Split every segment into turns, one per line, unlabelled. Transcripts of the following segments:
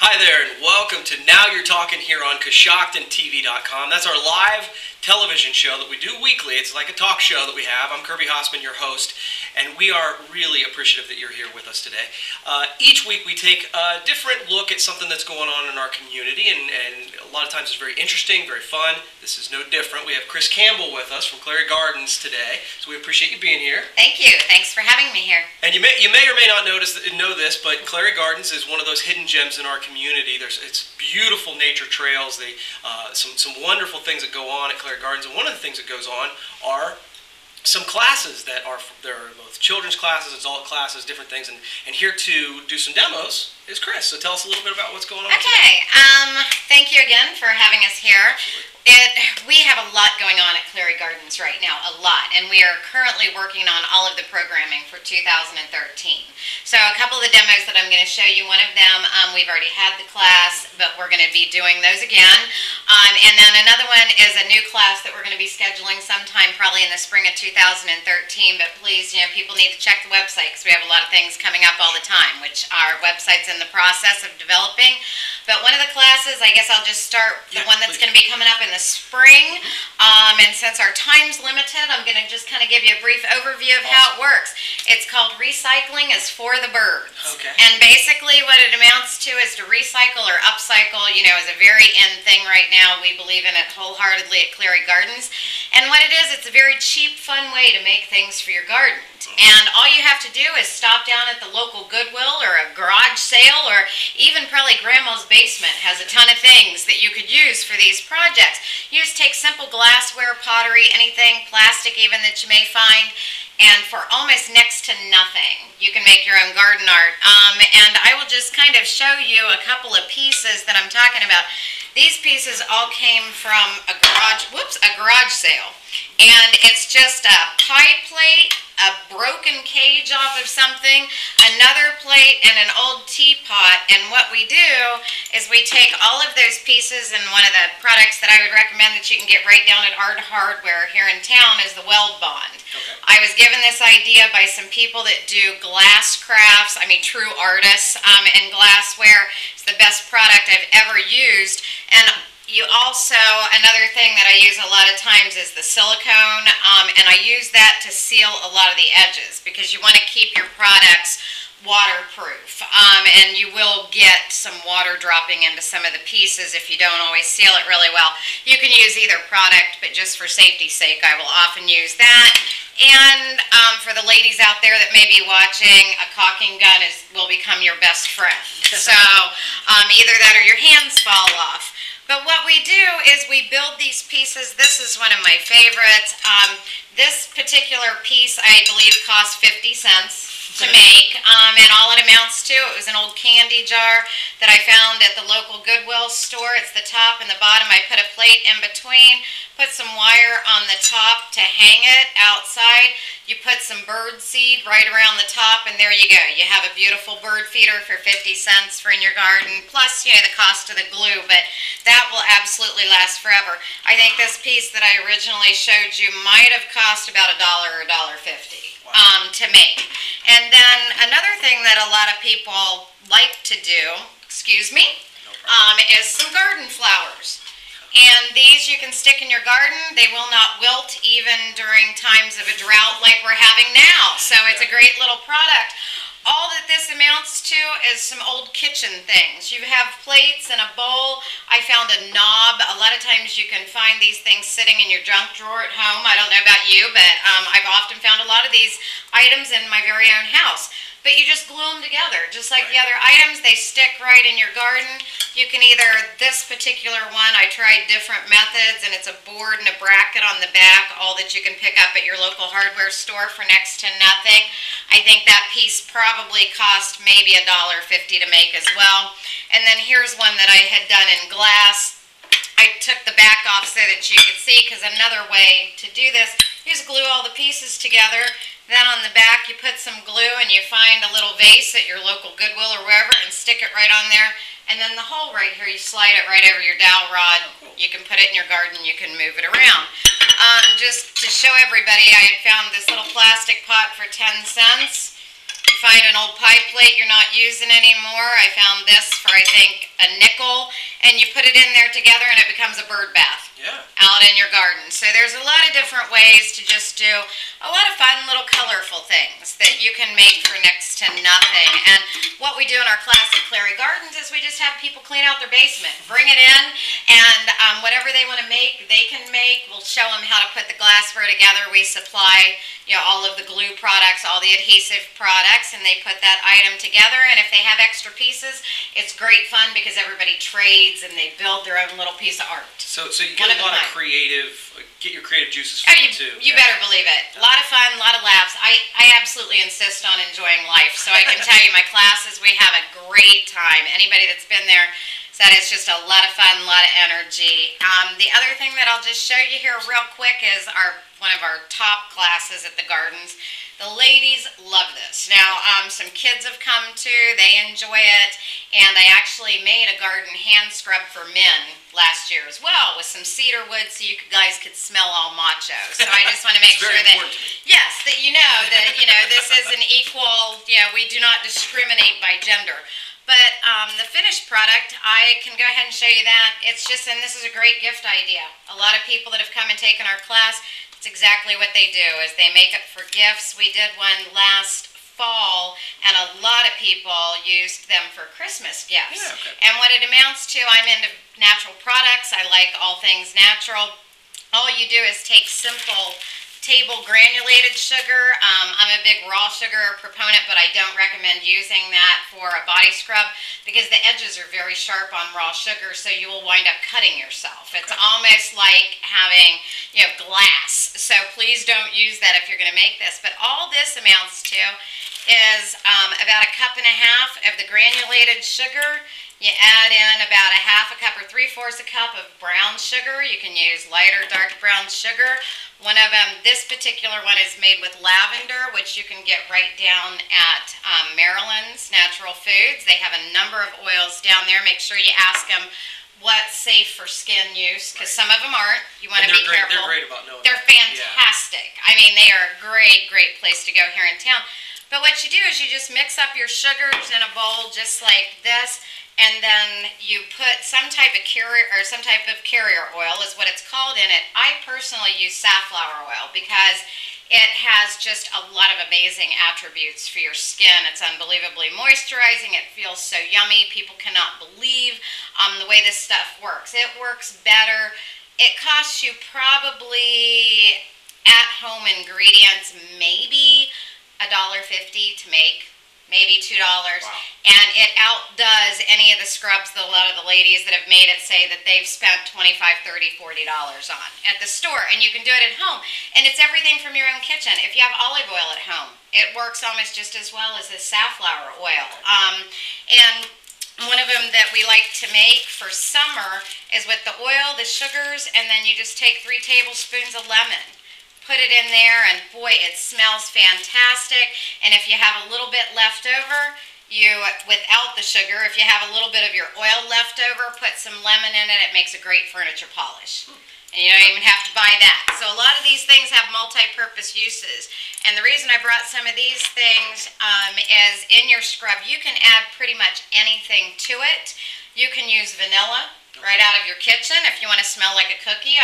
Hi there, and welcome to Now You're Talking here on CoshoctonTV.com. That's our live television show that we do weekly. It's like a talk show that we have. I'm Kirby Hasseman, your host, and we are really appreciative that you're here with us today. Each week we take a different look at something that's going on in our community, and a lot of times it's very interesting, very fun. This is no different. We have Chris Campbell with us from Clary Gardens today, so we appreciate you being here.
Thank you. Thanks for having me here.
And you may or may not know this, but Clary Gardens is one of those hidden gems in our community. It's beautiful nature trails. Some wonderful things that go on at Clary Gardens, and one of the things that goes on are some classes there are both children's classes, adult classes, different things, and here to do some demos is Chris. So tell us a little bit about what's going on.
Okay. Thank you again for having us here. We have a lot going on at Clary Gardens right now, a lot, and we are currently working on all of the programming for 2013. So a couple of the demos that I'm going to show you, one of them, we've already had the class, but we're going to be doing those again. And then another one is a new class that we're going to be scheduling sometime probably in the spring of 2013, but please, people need to check the website because we have a lot of things coming up all the time, which our website's in the process of developing. But one of the classes, I guess I'll just start the one that's going to be coming up in the spring. And since our time's limited, I'm going to just kind of give you a brief overview of how it works. It's called Recycling is for the Birds.
Okay.
And basically what it amounts to is to recycle or upcycle, is a very in thing right now. We believe in it wholeheartedly at Clary Gardens. And what it is, it's a very cheap, fun way to make things for your garden. And all you have to do is stop down at the local Goodwill or a garage sale, or even probably Grandma's basement has a ton of things that you could use for these projects. You just take simple glassware, pottery, anything, plastic even that you may find, and for almost next to nothing, you can make your own garden art. And I will just kind of show you a couple of pieces that I'm talking about. These pieces all came from a garage sale. And it's just a pie plate, a broken cage off of something, another plate, and an old teapot. And what we do is we take all of those pieces, and one of the products that I would recommend that you can get right down at Art Hardware here in town is the Weld Bond.
Okay.
I was given this idea by some people that do glass crafts, true artists, in glassware. It's the best product I've ever used. And you also, another thing that I use a lot of times is the silicone, and I use that to seal a lot of the edges because you want to keep your products waterproof, and you will get some water dropping into some of the pieces if you don't always seal it really well. You can use either product, but just for safety's sake, I will often use that. And for the ladies out there that may be watching, a caulking gun will become your best friend. So either that or your hands fall off. But what we do is we build these pieces. This is one of my favorites. This particular piece, I believe, cost 50 cents to make, and all it amounts to, it was an old candy jar that I found at the local Goodwill store. It's the top and the bottom. I put a plate in between, put some wire on the top to hang it outside. You put some bird seed right around the top, and there you go. You have a beautiful bird feeder for 50 cents for in your garden, plus, the cost of the glue, but that will absolutely last forever. I think this piece that I originally showed you might have cost about $1 or $1.50.
Wow.
To make. And then another thing that a lot of people like to do, is some garden flowers. And these you can stick in your garden. They will not wilt even during times of a drought like we're having now. So it's a great little product. All that this amounts to is some old kitchen things. You have plates and a bowl. I found a knob. A lot of times you can find these things sitting in your junk drawer at home. I don't know about you, but I've often found a lot of these items in my very own house. But you just glue them together, just like the other items. They stick right in your garden. You can this particular one, I tried different methods, and it's a board and a bracket on the back, all that you can pick up at your local hardware store for next to nothing. I think that piece probably cost maybe $1.50 to make as well. And then here's one that I had done in glass. I took the back off so that you could see, because another way to do this, you just glue all the pieces together. Then on the back you put some glue, and you find a little vase at your local Goodwill or wherever and stick it right on there. And then the hole right here, you slide it right over your dowel rod. You can put it in your garden, you can move it around. Just to show everybody, I had found this little plastic pot for 10 cents. You find an old pie plate you're not using anymore. I found this for, I think, a nickel, and you put it in there together and it becomes a bird bath.
Yeah.
Out in your garden. So there's a lot of different ways to just do a lot of fun little colorful things that you can make for next to nothing. And what we do in our class at Clary Gardens is we just have people clean out their basement, bring it in, and whatever they want to make, they can make. We'll show them how to put the glassware together. We supply, you know, all of the glue products, all the adhesive products, and they put that item together. And if they have extra pieces, it's great fun because everybody trades and they build their own little piece of art.
So you get a lot of creative, get your creative juices flowing too.
You better believe it. A lot of fun, a lot of laughs. I absolutely insist on enjoying life. So I can tell you my classes, we have a great time. Anybody that's been there said it's just a lot of fun, a lot of energy. The other thing that I'll just show you here real quick is one of our top classes at the Gardens. The ladies love this. Now, some kids have come too. They enjoy it. And I actually made a garden hand scrub for men last year as well with some cedar wood so you guys could smell all macho. So I just want to make sure that, yes, that you know that, this is an equal, we do not discriminate by gender. But the finished product, I can go ahead and show you that. It's just, and this is a great gift idea. A lot of people that have come and taken our class, it's exactly what they do, is they make it for gifts. We did one last fall, and a lot of people used them for Christmas gifts.
Yeah, okay.
And what it amounts to, I'm into natural products. I like all things natural. All you do is take simple table granulated sugar. I'm a big raw sugar proponent, but I don't recommend using that for a body scrub because the edges are very sharp on raw sugar, so you will wind up cutting yourself. It's almost like having, glass. So please don't use that if you're going to make this. But all this amounts to is about 1.5 cups of the granulated sugar. You add in about 1/2 cup or 3/4 cup of brown sugar. You can use light or dark brown sugar. One of them, this particular one is made with lavender, which you can get right down at Maryland's Natural Foods. They have a number of oils down there. Make sure you ask them what's safe for skin use, because some of them aren't. You want to be careful.
They're great about knowing
They're fantastic. Yeah. I mean, they are a great, great place to go here in town. But what you do is you just mix up your sugars in a bowl just like this, and then you put some type of carrier oil is what it's called in it. I personally use safflower oil because it has just a lot of amazing attributes for your skin. It's unbelievably moisturizing. It feels so yummy. People cannot believe the way this stuff works. It works better. It costs you probably at-home ingredients maybe $1.50 to make, maybe $2.
Wow.
And it outdoes any of the scrubs that a lot of the ladies that have made it say that they've spent $25, $30, $40 on at the store. And you can do it at home. And it's everything from your own kitchen. If you have olive oil at home, it works almost just as well as the safflower oil. And one of them that we like to make for summer is with the oil, the sugars, and then you just take 3 tablespoons of lemon. Put it in there, and boy, it smells fantastic. And if you have a little bit left over, without the sugar, if you have a little bit of your oil left over, put some lemon in it. It makes a great furniture polish. And you don't even have to buy that. So a lot of these things have multi-purpose uses. And the reason I brought some of these things is in your scrub, you can add pretty much anything to it. You can use vanilla right out of your kitchen if you want to smell like a cookie.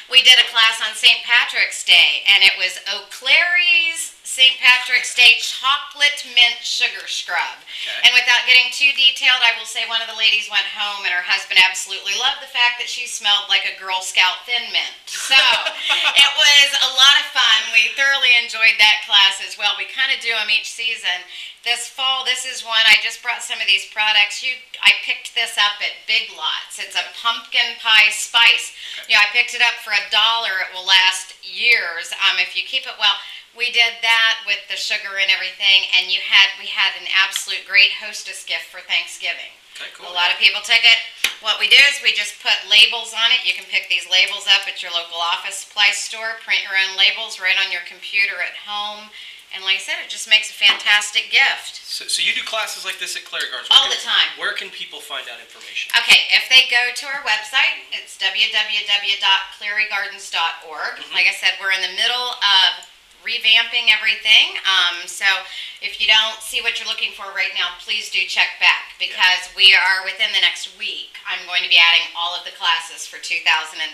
We did a class on St. Patrick's Day, and it was Clary's St. Patrick's Day chocolate mint sugar scrub. Okay. And without getting too detailed, I will say one of the ladies went home and her husband absolutely loved the fact that she smelled like a Girl Scout Thin Mint. So it was a lot of fun. We thoroughly enjoyed that class as well. We kind of do them each season. This fall, this is one, I just brought some of these products. I picked this up at Big Lots. It's a pumpkin pie spice. Okay. I picked it up for $1. It will last years if you keep it well. We did that with the sugar and everything, and we had an absolute great hostess gift for Thanksgiving.
Okay, cool.
A lot of people took it. What we do is we just put labels on it. You can pick these labels up at your local office supply store, print your own labels right on your computer at home. And like I said, it just makes a fantastic gift.
So you do classes like this at Clary Gardens?
All the time.
Where can people find out information?
Okay, if they go to our website, it's www.clarygardens.org. Like I said, we're in the middle of revamping everything. So if you don't see what you're looking for right now, please do check back, because we are within the next week. I'm going to be adding all of the classes for 2013.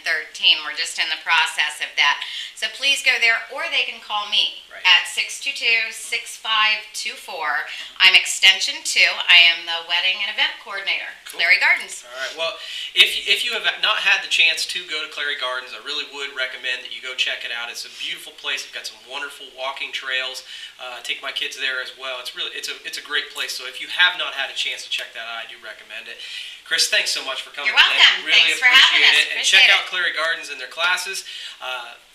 We're just in the process of that. So please go there, or they can call me at 622-6524. I'm extension 2. I am the wedding and event coordinator, Clary Gardens.
All right. Well, if you have not had the chance to go to Clary Gardens, I really would recommend that you go check it out. It's a beautiful place. They've got some wonderful walking trails. Take my kids there as well. It's a great place. So if you have not had a chance to check that out, I do recommend it. Chris, thanks so much for coming.
You're welcome.
Really
Thanks for having us.
And check out Clary Gardens and their classes.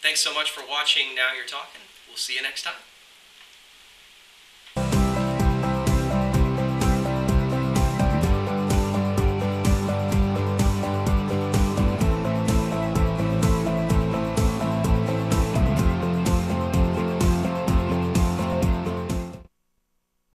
Thanks so much for watching Now You're Talking. We'll see you next time.